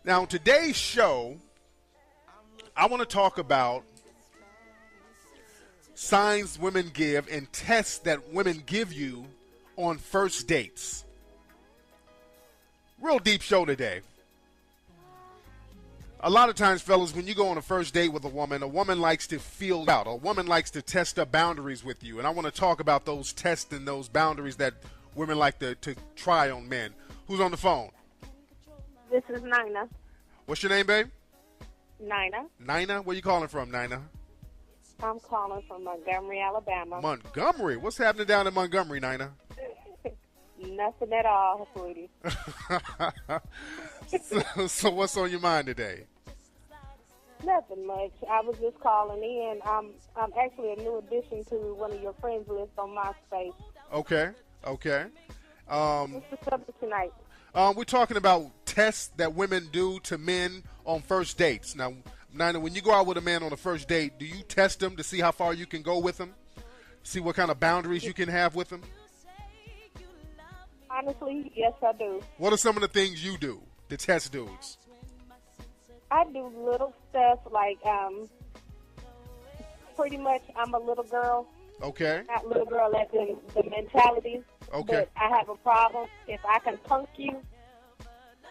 Now, today's show, I want to talk about signs women give and tests that women give you on first dates. Real deep show today. A lot of times, fellas, when you go on a first date with a woman likes to feel out. A woman likes to test her boundaries with you. And I want to talk about those tests and those boundaries that women like to try on men. Who's on the phone? This is Nina. What's your name, babe? Nina. Nina? Where you calling from, Nina? I'm calling from Montgomery, Alabama. Montgomery? What's happening down in Montgomery, Nina? Nothing at all, sweetie. So what's on your mind today? Nothing much. I was just calling in. I'm actually a new addition to one of your friends list on MySpace. Okay. What's the subject tonight? We're talking about tests that women do to men on first dates. Now, Nina, when you go out with a man on a first date, do you test him to see how far you can go with him? See what kind of boundaries you can have with him? Honestly, yes, I do. What are some of the things you do to test dudes? I do little stuff like, pretty much I'm a little girl. Okay. Not little girl as in the mentality. Okay. But I have a problem. If I can punk you,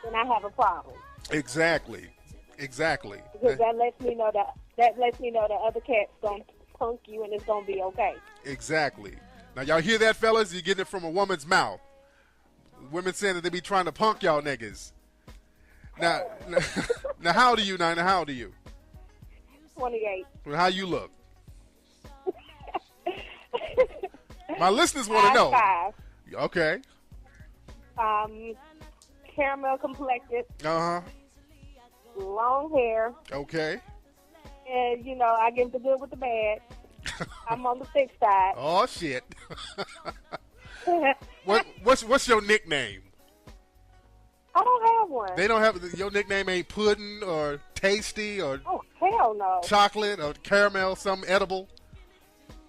then I have a problem. Exactly. Because that lets me know the other cat's gonna punk you and it's gonna be okay. Exactly. Now y'all hear that, fellas? You're getting it from a woman's mouth. Women saying that they be trying to punk y'all niggas. Now, how old are you, Nina? How old are you? 28. Well, how you look? My listeners want to know. 5'5". Okay. Caramel complected. Uh-huh. Long hair. Okay. And, I give the good with the bad. I'm on the thick side. Oh, shit. What's your nickname? I don't have one. They don't have, your nickname ain't pudding or tasty or hell no. chocolate or caramel, something edible?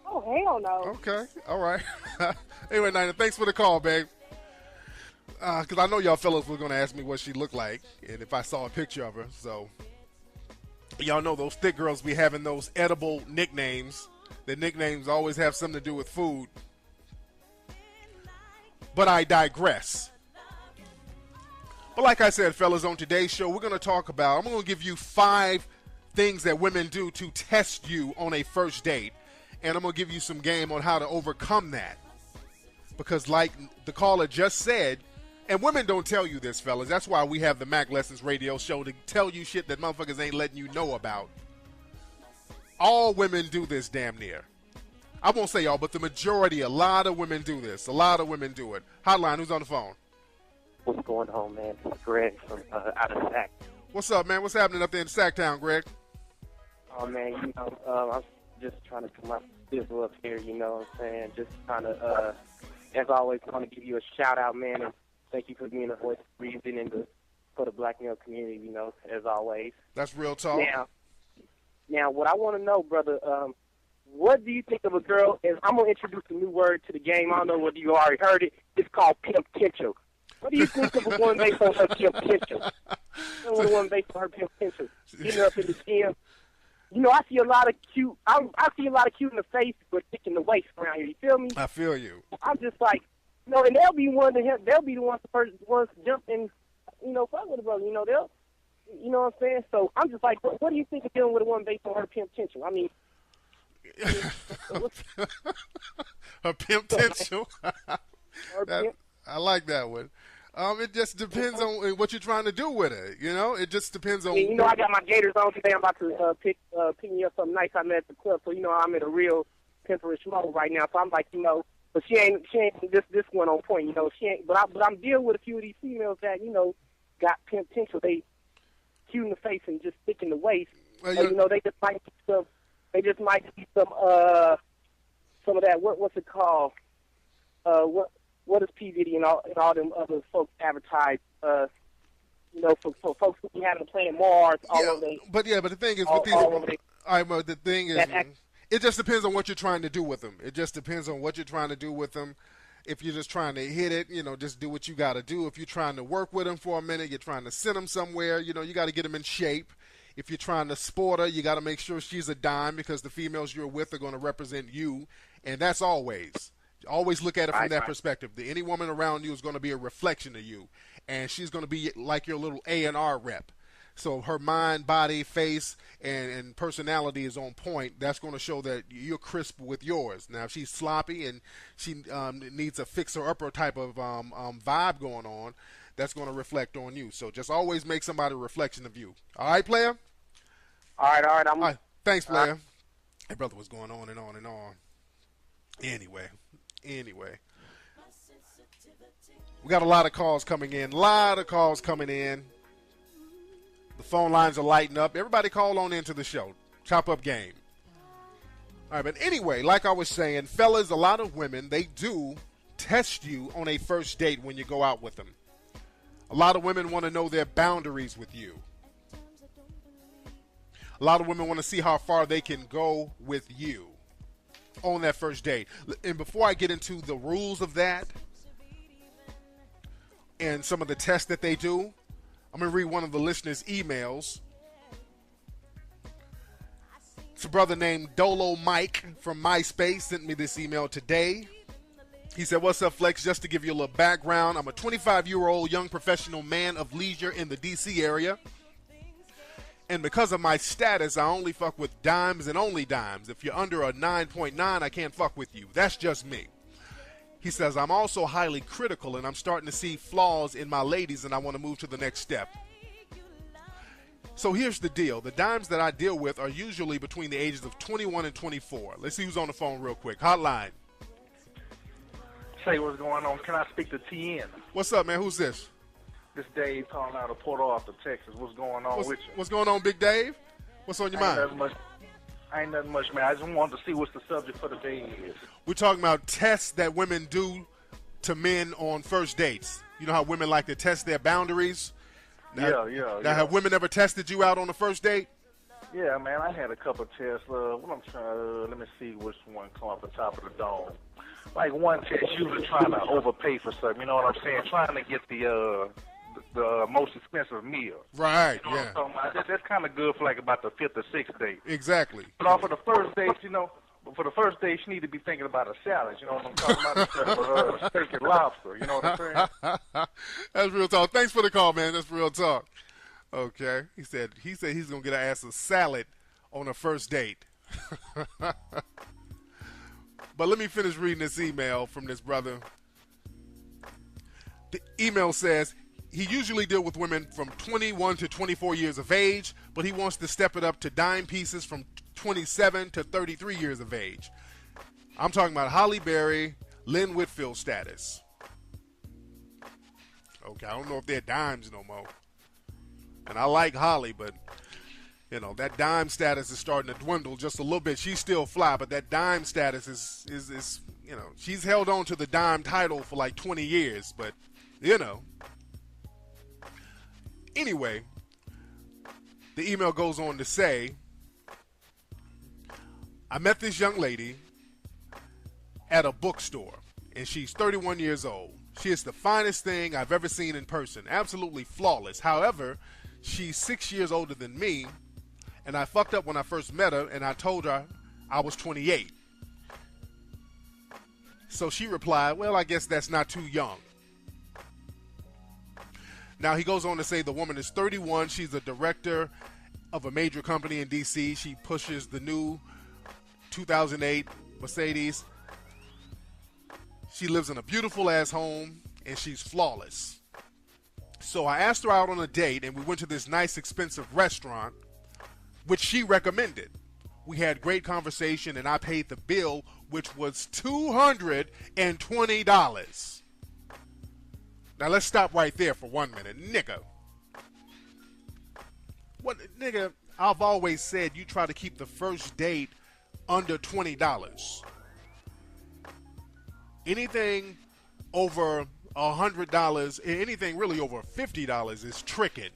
Oh, hell no. Okay. All right. Anyway, Nina, thanks for the call, babe. Because I know y'all fellas were going to ask me what she looked like and if I saw a picture of her. So, y'all know those thick girls be having those edible nicknames. The nicknames always have something to do with food. But I digress. But like I said, fellas, on today's show, we're going to talk about, I'm going to give you 5 things that women do to test you on a first date. And I'm going to give you some game on how to overcome that. Because like the caller just said, and women don't tell you this, fellas. That's why we have the Mac Lessons radio show, to tell you shit that motherfuckers ain't letting you know about. All women do this damn near. I won't say all, but the majority, a lot of women do this. A lot of women do it. Hotline, who's on the phone? What's going on, man? This is Greg from out of Sac. What's up, man? What's happening up there in Sacktown, Greg? Oh, man, I'm just trying to come up up here, you know what I'm saying? Just trying to, as always, want to give you a shout-out, man, and thank you for being a voice of reason for the black male community, as always. That's real talk. Now, what I want to know, brother, what do you think of a girl, and I'm going to introduce a new word to the game. I don't know whether you already heard it. It's called pimp potential. What do you think of a woman based on her pimp potential? A woman based on her pimp potential. Getting up in the gym. I see a lot of cute. I see a lot of cute in the face, but thick in the waist around here. You feel me? I feel you. I'm just like, and they'll be they'll be the ones to jump and, fuck with a brother. They'll, you know what I'm saying? So I'm just like, what do you think of dealing with a woman based on her pimp potential? I mean, her pimp potential. I like that one. It just depends on what you're trying to do with it. It just depends on. I mean, I got my Gators on today. I'm about to pick me up something nice I met at the club. So I'm in a real pimperish mode right now. So I'm like, but she ain't this one on point. She ain't. But I'm dealing with a few of these females that got pimp potential. They cute in the face and just thick in the waist. Well, they just might be some. They just might be some of that. What's it called? What does P. Diddy and all them other folks advertise, for folks who be having to play in Mars, all over the... But the thing is, with these... All right, but the thing is, it just depends on what you're trying to do with them. It just depends on what you're trying to do with them. If you're just trying to hit it, just do what you got to do. If you're trying to work with them for a minute, you're trying to send them somewhere, you got to get them in shape. If you're trying to sport her, you got to make sure she's a dime because the females you're with are going to represent you. And that's always. Always look at it from that perspective. Any woman around you is going to be a reflection of you. And she's going to be like your little A&R rep. So her mind, body, face, and personality is on point. That's going to show that you're crisp with yours. Now, if she's sloppy and she needs a fixer-upper type of vibe going on, that's going to reflect on you. So just always make somebody a reflection of you. All right, player? All right. All right. Thanks, player. Hey, brother, what's going on and on and on? Anyway. We got a lot of calls coming in. The phone lines are lighting up. Everybody call on into the show. Chop up game. All right, but anyway, like I was saying, fellas, a lot of women, they do test you on a first date when you go out with them. A lot of women want to know their boundaries with you. A lot of women want to see how far they can go with you on that first date. And before I get into the rules of that and some of the tests that they do, I'm going to read one of the listeners' emails. It's a brother named Dolo Mike from MySpace sent me this email today. He said, "What's up, Flex? Just to give you a little background, I'm a 25-year-old young professional man of leisure in the D.C. area. And because of my status, I only fuck with dimes and only dimes. If you're under a 9.9, I can't fuck with you. That's just me." He says, "I'm also highly critical, and I'm starting to see flaws in my ladies, and I want to move to the next step." So here's the deal. The dimes that I deal with are usually between the ages of 21 and 24. Let's see who's on the phone real quick. Hotline. Say what's going on. Can I speak to TN? What's up, man? Who's this? This Dave calling out of Port Arthur, Texas. What's going on with you? What's going on, Big Dave? What's on your mind? Ain't nothing much, man. I just wanted to see what the subject for the day is. We're talking about tests that women do to men on first dates. You know how women like to test their boundaries? Now, have women ever tested you out on the first date? Yeah, man. I had a couple tests. Let me see which one come off the top of the dome. Like one test, usually trying to overpay for something. You know what I'm saying? Trying to get the most expensive meal. Right, you know what I'm talking about? That's kind of good for like about the fifth or sixth date. Exactly. But off of the first date, for the first date, you need to be thinking about a salad. You know what I'm talking about? Instead of steak and lobster. You know what I'm saying? That's real talk. Thanks for the call, man. That's real talk. Okay. He said he's going to get an ass a salad on a first date. But let me finish reading this email from this brother. The email says, he usually deals with women from 21 to 24 years of age, but he wants to step it up to dime pieces from 27 to 33 years of age. I'm talking about Holly Berry, Lynn Whitfield status. Okay, I don't know if they're dimes no more. And I like Holly, but, that dime status is starting to dwindle just a little bit. She's still fly, but that dime status is she's held on to the dime title for like 20 years, but, Anyway, the email goes on to say, I met this young lady at a bookstore, and she's 31 years old. She is the finest thing I've ever seen in person, absolutely flawless. However, she's 6 years older than me, and I fucked up when I first met her, and I told her I was 28. So she replied, well, I guess that's not too young. Now, he goes on to say the woman is 31. She's a director of a major company in D.C. She pushes the new 2008 Mercedes. She lives in a beautiful-ass home, and she's flawless. So I asked her out on a date, and we went to this nice, expensive restaurant, which she recommended. We had great conversation, and I paid the bill, which was $220. Now, let's stop right there for 1 minute. Nigga. Nigga, I've always said you try to keep the first date under $20. Anything over $100, anything really over $50 is tricking.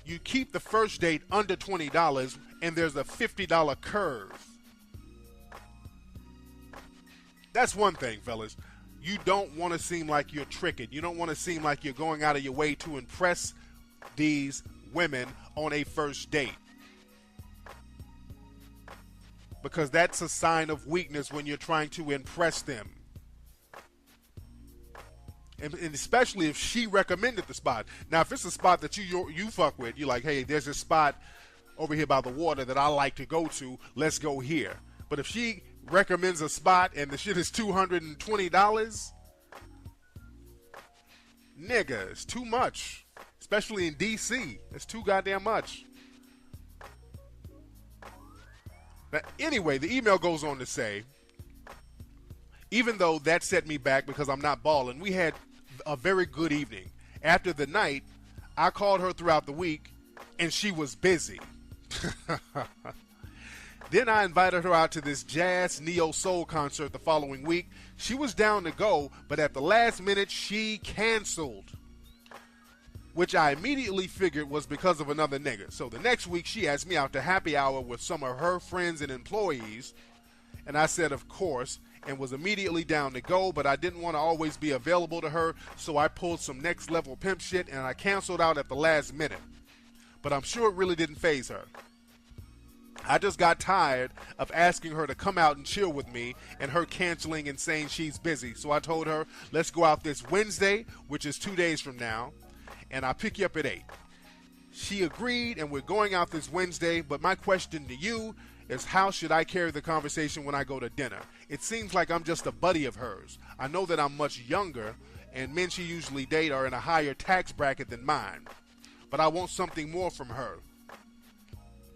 You keep the first date under $20, and there's a $50 curve. That's one thing, fellas. You don't want to seem like you're tricking. You don't want to seem like you're going out of your way to impress these women on a first date. Because that's a sign of weakness when you're trying to impress them. And especially if she recommended the spot. Now, if it's a spot that you fuck with, you're like, hey, there's this spot over here by the water that I like to go to. Let's go here. But if she recommends a spot and the shit is $220, nigga, it's too much. Especially in D.C. It's too goddamn much. But anyway, the email goes on to say, even though that set me back because I'm not balling, we had a very good evening. After the night, I called her throughout the week, and she was busy. Then I invited her out to this jazz neo-soul concert the following week. She was down to go, but at the last minute, she canceled, which I immediately figured was because of another nigga. So the next week, she asked me out to happy hour with some of her friends and employees, and I said, of course, and was immediately down to go, but I didn't want to always be available to her, so I pulled some next-level pimp shit, and I canceled out at the last minute. But I'm sure it really didn't faze her. I just got tired of asking her to come out and chill with me and her canceling and saying she's busy. So I told her, let's go out this Wednesday, which is 2 days from now, and I'll pick you up at 8. She agreed, and we're going out this Wednesday, but my question to you is, how should I carry the conversation when I go to dinner? It seems like I'm just a buddy of hers. I know that I'm much younger, and men she usually date are in a higher tax bracket than mine, but I want something more from her.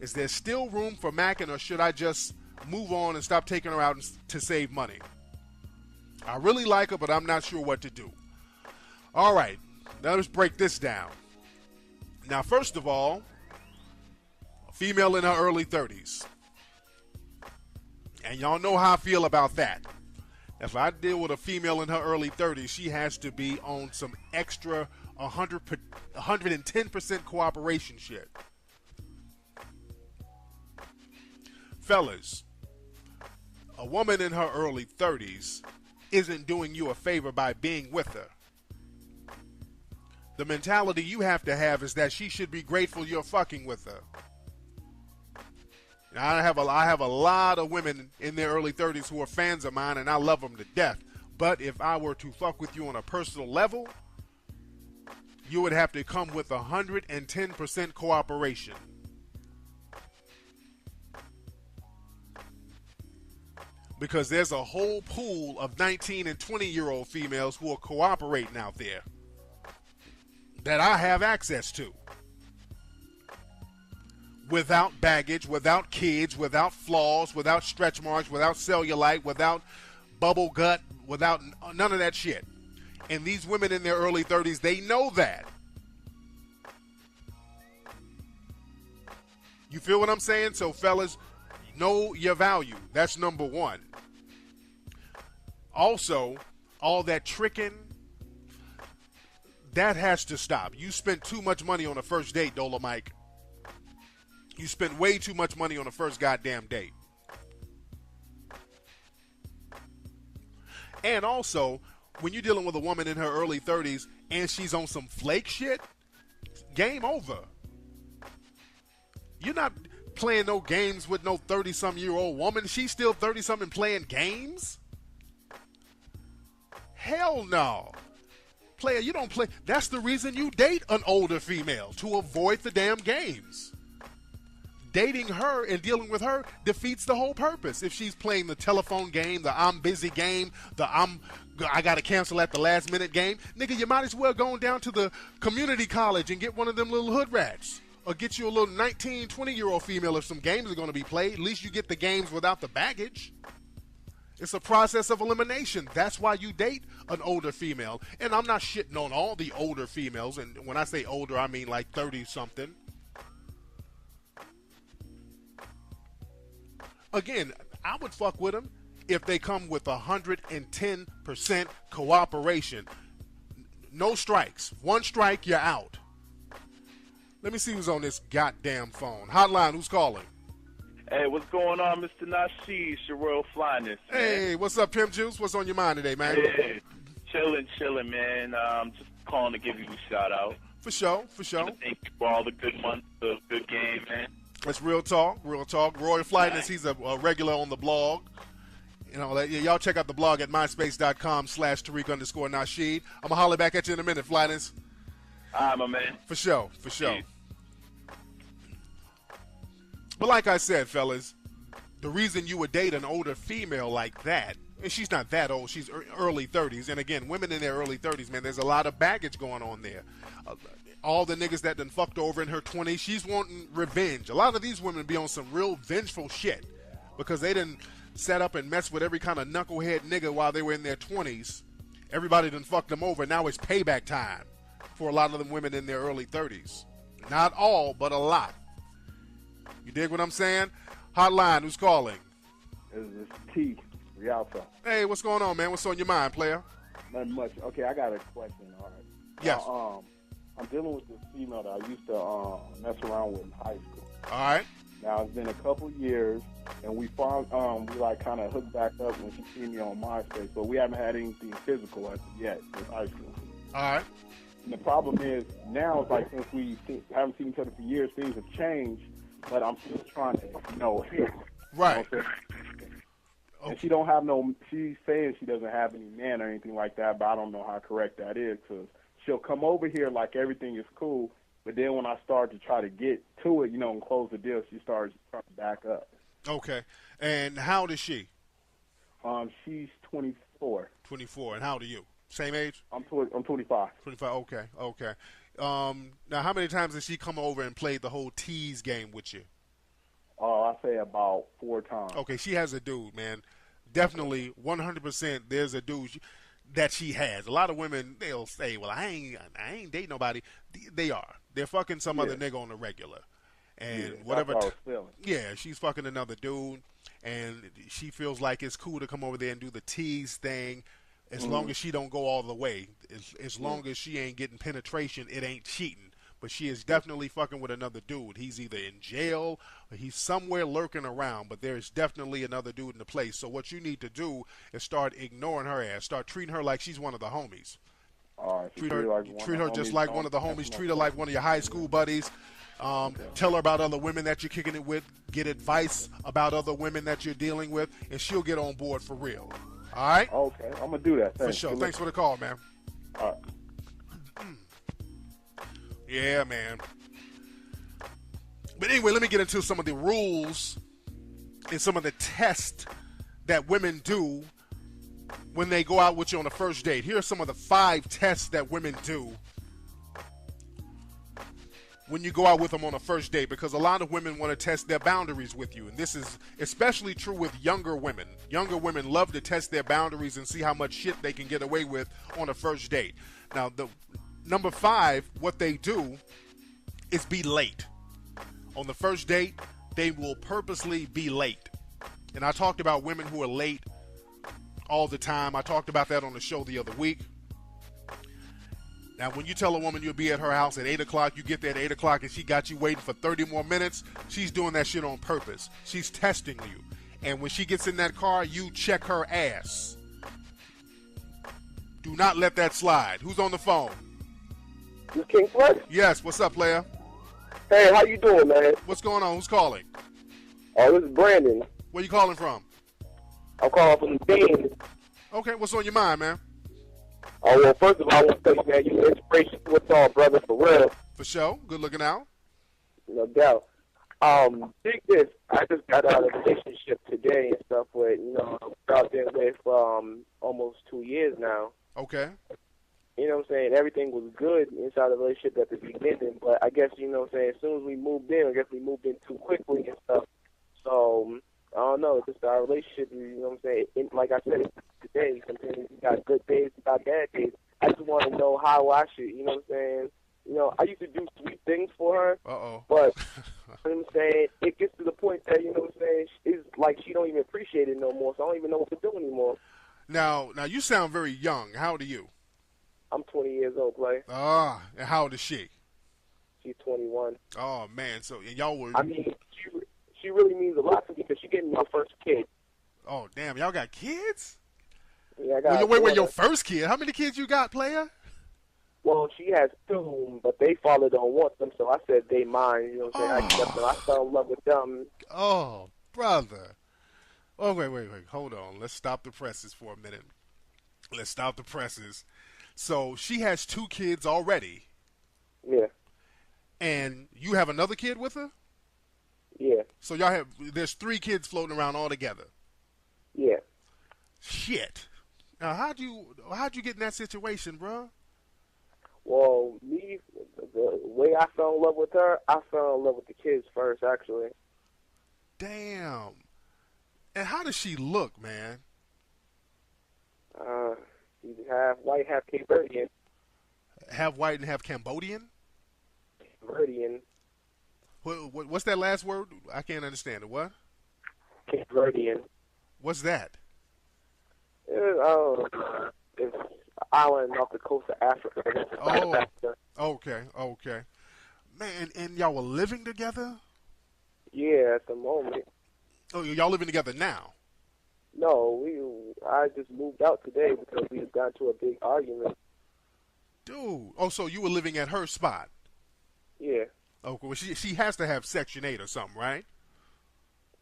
Is there still room for macking, or should I just move on and stop taking her out to save money? I really like her, but I'm not sure what to do. All right, now let's break this down. Now, first of all, a female in her early 30s. And y'all know how I feel about that. If I deal with a female in her early 30s, she has to be on some extra 110% cooperation shit. Fellas, a woman in her early 30s isn't doing you a favor by being with her. The mentality you have to have is that she should be grateful you're fucking with her. Now, I have a lot of women in their early 30s who are fans of mine, and I love them to death. But if I were to fuck with you on a personal level, you would have to come with 110% cooperation. Because there's a whole pool of 19 and 20-year-old females who are cooperating out there that I have access to. Without baggage, without kids, without flaws, without stretch marks, without cellulite, without bubble gut, without none of that shit. And these women in their early 30s, they know that. You feel what I'm saying? So, fellas, know your value. That's number one. Also, all that tricking, that has to stop. You spent too much money on a first date, Dolomite. You spent way too much money on the first goddamn date. And also, when you're dealing with a woman in her early 30s and she's on some flake shit, game over. You're not playing no games with no 30-some-year-old woman. She's still 30-something playing games? Hell no. Player, you don't play. That's the reason you date an older female, to avoid the damn games. Dating her and dealing with her defeats the whole purpose. If she's playing the telephone game, the I'm busy game, the I gotta cancel at the last minute game, nigga, you might as well go down to the community college and get one of them little hood rats. Or get you a little 19, 20-year-old female if some games are going to be played. At least you get the games without the baggage. It's a process of elimination. That's why you date an older female. And I'm not shitting on all the older females. And when I say older, I mean like 30-something. Again, I would fuck with them if they come with 110% cooperation. No strikes. One strike, you're out. Let me see who's on this goddamn phone. Hotline, who's calling? Hey, what's going on, Mr. Nasheed? It's your royal flyness, man. Hey, what's up, Pimp Juice? What's on your mind today, man? Hey, chilling, man. Just calling to give you a shout out. For sure. Thank you for all the good months of good game, man. That's real talk. Royal Flightness, he's a regular on the blog. You know, y'all check out the blog at myspace.com/Tariq_Nasheed. I'm going to holler back at you in a minute, Flightness. All right, my man. For sure. Yeah. But like I said, fellas, the reason you would date an older female like that, and she's not that old, she's early 30s, and again, women in their early 30s, man, there's a lot of baggage going on there. All the niggas that done fucked over in her 20s, she's wanting revenge. A lot of these women be on some real vengeful shit because they done set up and mess with every kind of knucklehead nigga while they were in their 20s. Everybody done fucked them over. Now it's payback time for a lot of them women in their early 30s. Not all, but a lot. You dig what I'm saying? Hotline, who's calling? This is T, Rialto. Hey, what's going on, man? What's on your mind, player? Nothing much. Okay, I got a question, all right? Yes. I'm dealing with this female that I used to mess around with in high school. All right. Now, it's been a couple years, and we found, we like kind of hooked back up when she seen me on MySpace, but we haven't had anything physical as of yet in high school. All right. And the problem is, now it's like since we haven't seen each other for years, things have changed, but I'm still trying to, hit. Right. You know and she don't have she's saying she doesn't have any man or anything like that, but I don't know how correct that is, because she'll come over here like everything is cool, but then when I start to try to get to it, and close the deal, she starts trying to back up. Okay. And how old is she? She's 24. 24. And how old are you? Same age? I'm 25. 25. Okay. Now, how many times has she come over and played the whole tease game with you? I say about 4 times. Okay, she has a dude, man. Definitely, 100%. There's a dude that she has. A lot of women, they'll say, "Well, I ain't dating nobody." They are. They're fucking some other nigga on the regular, and whatever. That's how I was feeling. Yeah, she's fucking another dude, and she feels like it's cool to come over there and do the tease thing. As long as she don't go all the way, as long as she ain't getting penetration, it ain't cheating. But she is definitely fucking with another dude. He's either in jail or he's somewhere lurking around, but there's definitely another dude in the place. So what you need to do is start ignoring her ass. Start treating her like she's one of the homies. All right, treat her just like one of the homies. Treat her like one of your high school buddies. Tell her about other women that you're kicking it with. Get advice about other women that you're dealing with, and she'll get on board for real. All right? Okay, I'm going to do that. Thanks. For sure. Thanks for the call, man. All right. Yeah, man. But anyway, let me get into some of the rules and some of the tests that women do when they go out with you on a first date. Here are some of the 5 tests that women do when you go out with them on a first date, because a lot of women want to test their boundaries with you. And this is especially true with younger women. Younger women love to test their boundaries and see how much shit they can get away with on a first date. Now, the number 5, what they do is be late. On the first date, they will purposely be late. And I talked about women who are late all the time. I talked about that on the show the other week. Now, when you tell a woman you'll be at her house at 8 o'clock, you get there at 8 o'clock and she got you waiting for 30 more minutes, she's doing that shit on purpose. She's testing you. And when she gets in that car, you check her ass. Do not let that slide. Who's on the phone? This King Flex? Yes, what's up, player? Hey, how you doing, man? What's going on? Who's calling? Oh, this is Brandon. Where you calling from? I'm calling from the Dean. Okay, what's on your mind, man? Oh, well, first of all, I want to tell you, man, you're an inspiration to us all, brother, for real. For sure. Good looking out. No doubt. Dig this. I just got out of a relationship today and stuff with, I've been with almost 2 years now. Okay. You know what I'm saying? Everything was good inside the relationship at the beginning, but I guess, you know what I'm saying, as soon as we moved in, I guess we moved in too quickly and stuff. So, I don't know, just our relationship, you know what I'm saying? Like I said today, sometimes we got good days, we got bad days. I just want to know how I should, you know what I'm saying? I used to do sweet things for her, but, you know what I'm saying, it gets to the point that, you know what I'm saying, it's like she don't even appreciate it no more, so I don't even know what to do anymore. Now you sound very young. How old are you? I'm 20 years old, Clay. And how old is she? She's 21. Oh, man. So, and y'all were... I mean, she she really means a lot to me because she gave me my first kid. Oh, damn. Y'all got kids? Yeah, I got wait, your first kid. How many kids you got, player? Well, she has 2, but they father don't want them, so I said they mine. You know what I'm saying? I accept them. I fell in love with them. Oh, brother. Oh, wait. Hold on. Let's stop the presses for a minute. Let's stop the presses. So she has 2 kids already. Yeah. And you have another kid with her? Yeah. So there's 3 kids floating around all together. Yeah. Shit. Now, how'd you get in that situation, bro? Well, me, the way I fell in love with her, I fell in love with the kids first, actually. Damn. And how does she look, man? She's half white, half Cape Verdean. Half white and half Cambodian? Verdean. What's that last word? I can't understand it. What? Cape Verdean. What's that? It's an island off the coast of Africa. Oh, okay. Man, and y'all were living together? Yeah, at the moment. Oh, y'all living together now? No, I just moved out today because we got into a big argument. Dude. Oh, so you were living at her spot? Yeah. Okay, well, she has to have Section 8 or something, right?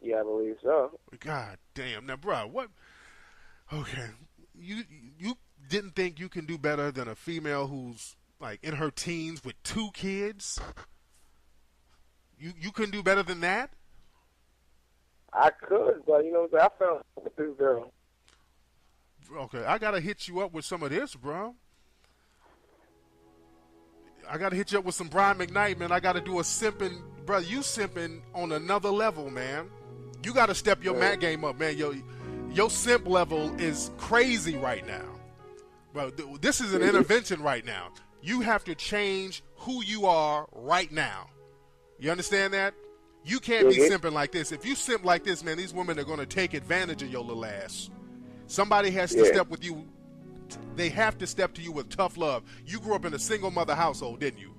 Yeah, I believe so. God damn. Now, bro, what? Okay. You didn't think you can do better than a female who's, like, in her teens with 2 kids? You couldn't do better than that? I could, but, you know what I'm saying? I fell with this girl. Okay, I got to hit you up with some of this, bro. I got to hit you up with some Brian McKnight, man. I got to do a simping. Bro, you simping on another level, man. You got to step your mat game up, man. Your simp level is crazy right now. Bro, this is an intervention right now. You have to change who you are right now. You understand that? You can't be simping like this. If you simp like this, man, these women are going to take advantage of your little ass. Somebody has to step with you. They have to step to you with tough love. You grew up in a single mother household, didn't you?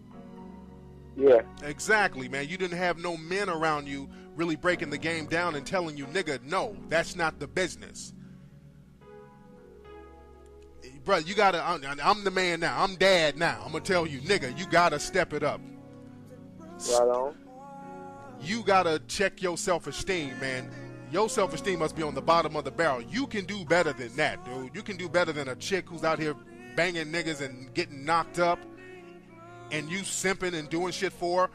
Yeah. Exactly, man. You didn't have no men around you really breaking the game down and telling you, nigga, no, that's not the business. Bro, you got to, I'm the man now. I'm dad now. I'm going to tell you, nigga, you got to step it up. Right on. You got to check your self-esteem, man. Your self-esteem must be on the bottom of the barrel. You can do better than that, dude. You can do better than a chick who's out here banging niggas and getting knocked up and you simping and doing shit for her.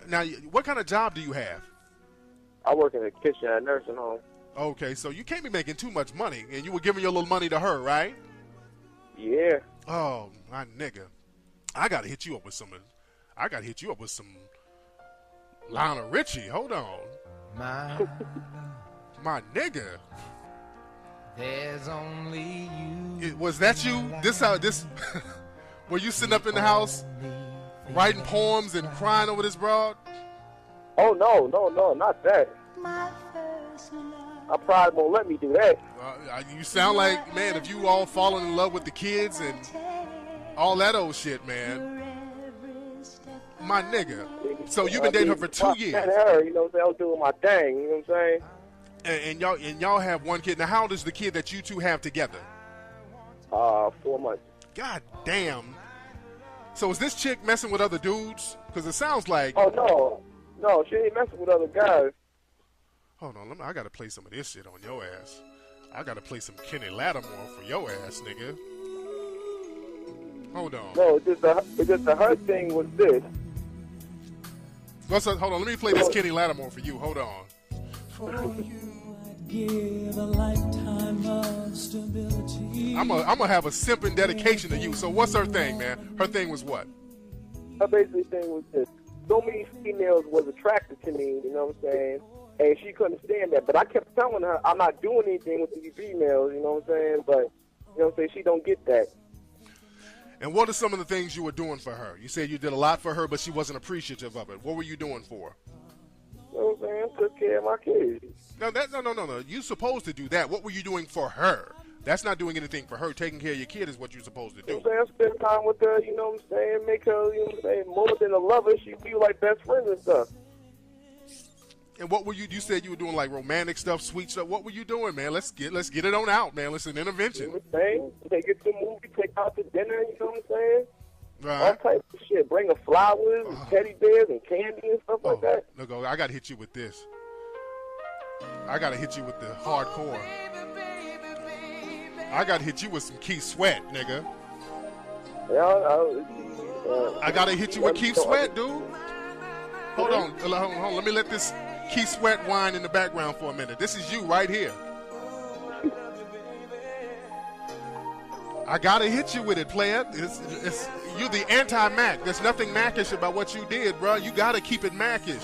Now, what kind of job do you have? I work in the kitchen at a nursing home. Okay, so you can't be making too much money, and you were giving your little money to her, right? Yeah. Oh, my nigga. I got to hit you up with some Lionel Richie. Hold on. My nigga. There's only you. Was that you? This were you sitting up in the house writing poems and crying over this broad? Oh, no, not that. I probably won't let me do that. You sound like, man, if you all falling in love with the kids and all that old shit, man. My nigga. So you've been dating her for 2 years. Her, you know what I'm saying? I was doing my thing, you know what I'm saying? And y'all have one kid. Now, how old is the kid that you two have together? 4 months. God damn. So is this chick messing with other dudes? Because it sounds like... Oh, no, she ain't messing with other guys. Hold on, I got to play some of this shit on your ass. I got to play some Kenny Lattimore for your ass, nigga. Hold on. No, it's just the her thing was this. Hold on, let me play this Kenny Lattimore for you. Hold on. For you, I'd give a lifetime of stability. I'm gonna have a simping dedication to you. So what's her thing, man? Her thing was what? Her basic thing was this. So many females was attracted to me, you know what I'm saying? And she couldn't stand that. But I kept telling her I'm not doing anything with these females, you know what I'm saying? But, you know what I'm saying? She don't get that. And what are some of the things you were doing for her? You said you did a lot for her, but she wasn't appreciative of it. What were you doing for her? You know what I'm saying? Took care of my kids. No. You're supposed to do that. What were you doing for her? That's not doing anything for her. Taking care of your kid is what you're supposed to do. You know what I'm saying? Spend time with her, you know what I'm saying? Make her, you know what I'm saying, more than a lover. She feel like best friends and stuff. And what were you? You said you were doing like romantic stuff, sweet stuff. What were you doing, man? Let's get it on out, man. Listen, intervention. Everything. Take it to a movie, take out to dinner. You know what I'm saying? Right. All types of shit. Bring her flowers, and teddy bears, and candy and stuff like that. No, go. I gotta hit you with this. I gotta hit you with the hardcore. I gotta hit you with some Keith Sweat, nigga. I gotta hit you with Keith Sweat, dude. Hold on. Let me let this Keith Sweat whine in the background for a minute. This is you right here. I gotta hit you with it, player. You're the anti-Mac. There's nothing Macish about what you did, bro. You gotta keep it Macish.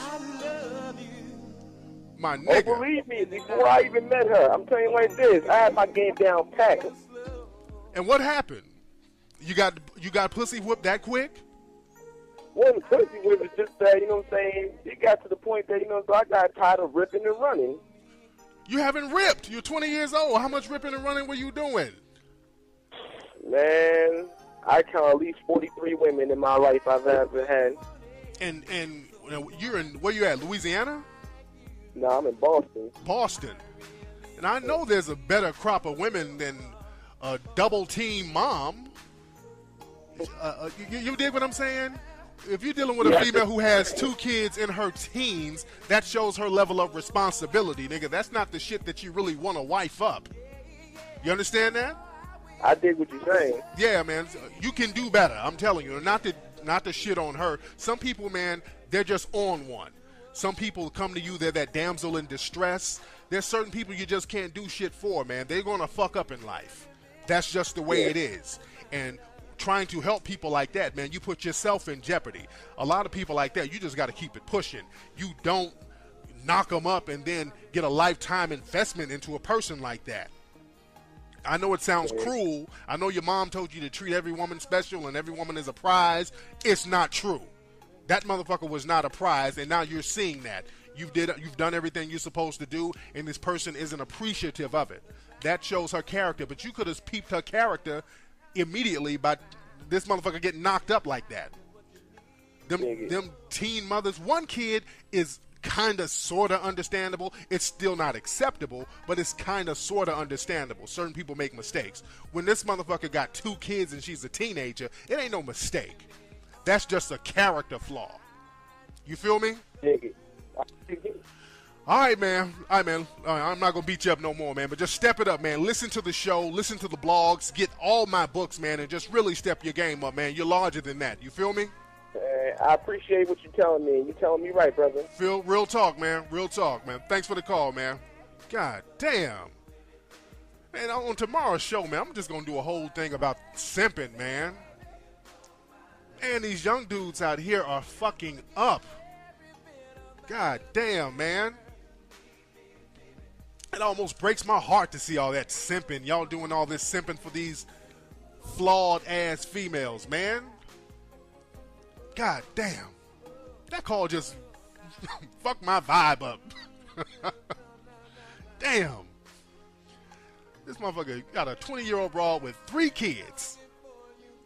My nigga. Oh, believe me, before I even met her, I'm telling you like this, I had my game down packed. And what happened? You got pussy whooped that quick? Well, the pussy whip was just that, you know what I'm saying? It got to the point that, so I got tired of ripping and running. You haven't ripped. You're 20 years old. How much ripping and running were you doing? Man, I count at least 43 women in my life I've ever had. And you're in, where you at, Louisiana? No, I'm in Boston. Boston. And I know there's a better crop of women than a double-team mom. You dig what I'm saying? If you're dealing with a female who has 2 kids in her teens, that shows her level of responsibility, nigga. That's not the shit that you really want to wife up. You understand that? I dig what you're saying. Yeah, man. You can do better. I'm telling you. Not to shit on her. Some people, man, they're just on one. Some people come to you, they're that damsel in distress. There's certain people you just can't do shit for, man. They're going to fuck up in life. That's just the way it is. And trying to help people like that, man, you put yourself in jeopardy. A lot of people like that, you just got to keep it pushing. You don't knock them up and then get a lifetime investment into a person like that. I know it sounds cruel. I know your mom told you to treat every woman special and every woman is a prize. It's not true. That motherfucker was not a prize, and now you're seeing that. You've done everything you're supposed to do, and this person isn't appreciative of it. That shows her character, but you could have peeped her character immediately by this motherfucker getting knocked up like that. Them teen mothers, one kid is kind of sort of understandable. It's still not acceptable, but it's kind of sort of understandable. Certain people make mistakes. When this motherfucker got 2 kids and she's a teenager, it ain't no mistake. That's just a character flaw. You feel me? All right, man. All right, I'm not going to beat you up no more, man, but just step it up, man. Listen to the show. Listen to the blogs. Get all my books, man, and just really step your game up, man. You're larger than that. You feel me? I appreciate what you're telling me. You're telling me right, brother. Real talk, man. Real talk, man. Thanks for the call, man. God damn. Man, on tomorrow's show, man, I'm just going to do a whole thing about simping, man. Man, these young dudes out here are fucking up. God damn, man. It almost breaks my heart to see all that simping. Y'all doing all this simping for these flawed-ass females, man. God damn. That call just fucked my vibe up. Damn. This motherfucker got a 20-year-old broad with 3 kids.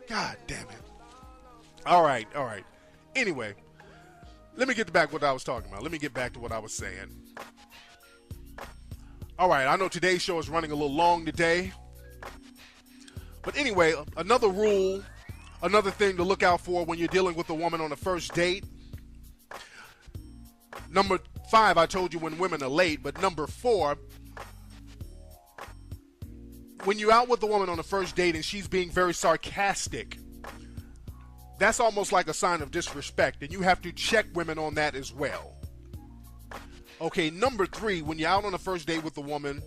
God damn it. All right. Anyway, let me get back to what I was talking about. Let me get back to what I was saying. All right, I know today's show is running a little long today. But anyway, another rule, another thing to look out for when you're dealing with a woman on a first date. Number 5, I told you when women are late, but number 4, when you're out with a woman on a first date and she's being very sarcastic, that's almost like a sign of disrespect, and you have to check women on that as well. Okay, number 3, when you're out on a first date with a woman,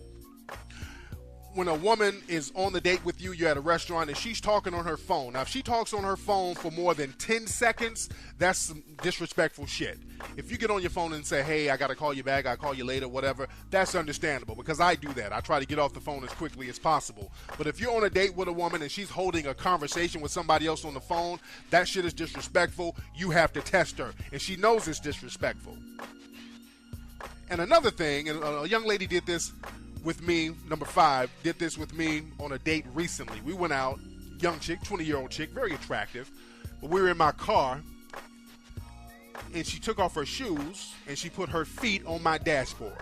when a woman is on the date with you, you're at a restaurant, and she's talking on her phone. Now, if she talks on her phone for more than 10 seconds, that's some disrespectful shit. If you get on your phone and say, hey, I got to call you back, I'll call you later, whatever, that's understandable, because I do that. I try to get off the phone as quickly as possible. But if you're on a date with a woman and she's holding a conversation with somebody else on the phone, that shit is disrespectful. You have to test her, and she knows it's disrespectful. And another thing, and a young lady did this with me, number 5, did this with me on a date recently. We went out, young chick, 20-year-old chick, very attractive. But we were in my car, and she took off her shoes and she put her feet on my dashboard.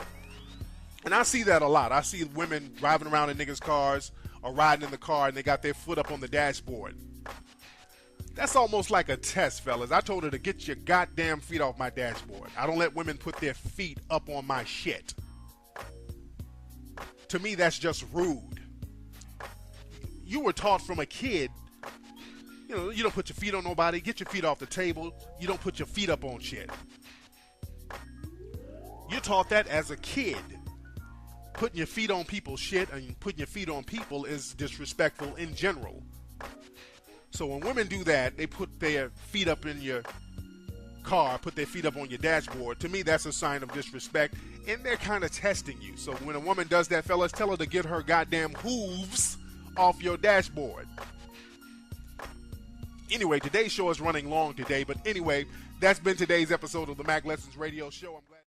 And I see that a lot. I see women driving around in niggas' cars or riding in the car and they got their foot up on the dashboard. That's almost like a test, fellas. I told her to get your goddamn feet off my dashboard. I don't let women put their feet up on my shit. To me, that's just rude. You were taught from a kid, you don't put your feet on nobody. Get your feet off the table. You don't put your feet up on shit. You're taught that as a kid. Putting your feet on people's shit and putting your feet on people is disrespectful in general. So when women do that, they put their feet up in your car, put their feet up on your dashboard. To me, that's a sign of disrespect, and they're kind of testing you. So when a woman does that, fellas, tell her to get her goddamn hooves off your dashboard. Anyway, today's show is running long today, but anyway, that's been today's episode of the Mac Lessons Radio Show. I'm glad